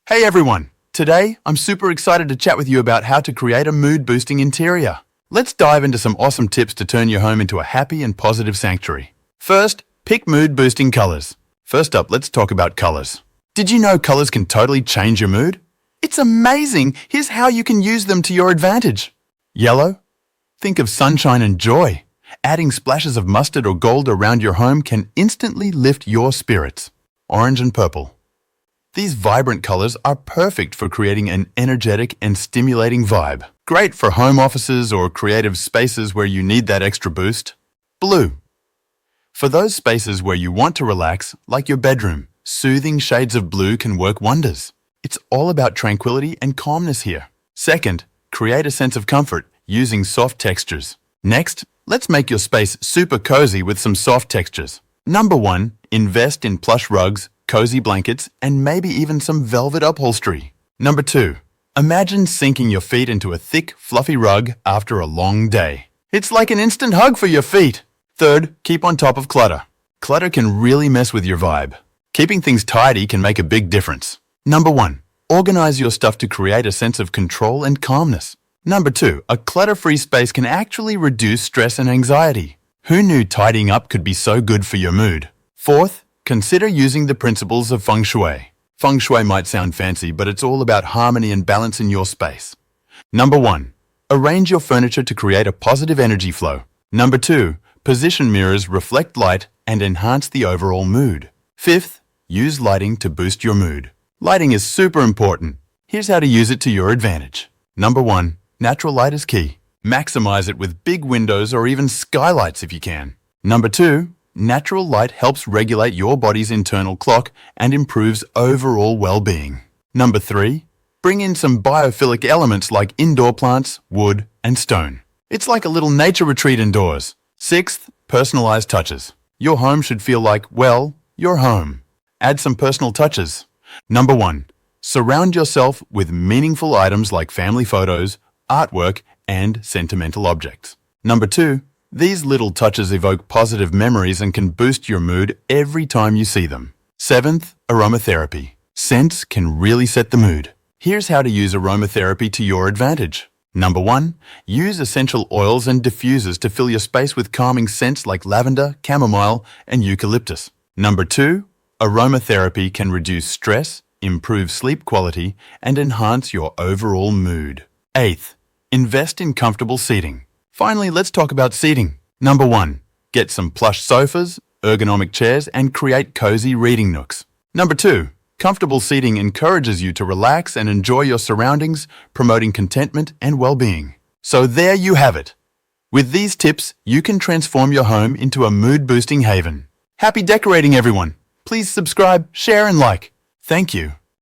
Hey everyone! Today, I'm super excited to chat with you about how to create a mood-boosting interior. Let's dive into some awesome tips to turn your home into a happy and positive sanctuary. First, pick mood-boosting colors. First up, let's talk about colors. Did you know colors can totally change your mood? It's amazing! Here's how you can use them to your advantage. Yellow? Think of sunshine and joy. Adding splashes of mustard or gold around your home can instantly lift your spirits. Orange and purple. These vibrant colors are perfect for creating an energetic and stimulating vibe. Great for home offices or creative spaces where you need that extra boost. Blue. For those spaces where you want to relax, like your bedroom, soothing shades of blue can work wonders. It's all about tranquility and calmness here. Second, create a sense of comfort using soft textures. Next, let's make your space super cozy with some soft textures. Number 1, invest in plush rugs, cozy blankets, and maybe even some velvet upholstery. Number 2, imagine sinking your feet into a thick, fluffy rug after a long day. It's like an instant hug for your feet. Third, keep on top of clutter. Clutter can really mess with your vibe. Keeping things tidy can make a big difference. Number 1, organize your stuff to create a sense of control and calmness. Number 2, a clutter-free space can actually reduce stress and anxiety. Who knew tidying up could be so good for your mood? Fourth, consider using the principles of feng shui. Feng shui might sound fancy, but it's all about harmony and balance in your space. Number 1, arrange your furniture to create a positive energy flow. Number 2, position mirrors reflect light and enhance the overall mood. Fifth, use lighting to boost your mood. Lighting is super important. Here's how to use it to your advantage. Number 1, natural light is key. Maximize it with big windows or even skylights if you can. Number 2, natural light helps regulate your body's internal clock and improves overall well-being. Number 3, bring in some biophilic elements like indoor plants, wood, and stone. It's like a little nature retreat indoors. Sixth, personalized touches. Your home should feel like, well, your home. Add some personal touches. Number 1, surround yourself with meaningful items like family photos, artwork, and sentimental objects. Number 2, these little touches evoke positive memories and can boost your mood every time you see them. Seventh, aromatherapy. Scents can really set the mood. Here's how to use aromatherapy to your advantage. Number 1, use essential oils and diffusers to fill your space with calming scents like lavender, chamomile, and eucalyptus. Number 2, aromatherapy can reduce stress, improve sleep quality, and enhance your overall mood. Eighth, invest in comfortable seating. Finally, let's talk about seating. Number 1, get some plush sofas, ergonomic chairs, and create cozy reading nooks. Number 2, comfortable seating encourages you to relax and enjoy your surroundings, promoting contentment and well-being. So there you have it. With these tips, you can transform your home into a mood-boosting haven. Happy decorating, everyone! Please subscribe, share, and like. Thank you.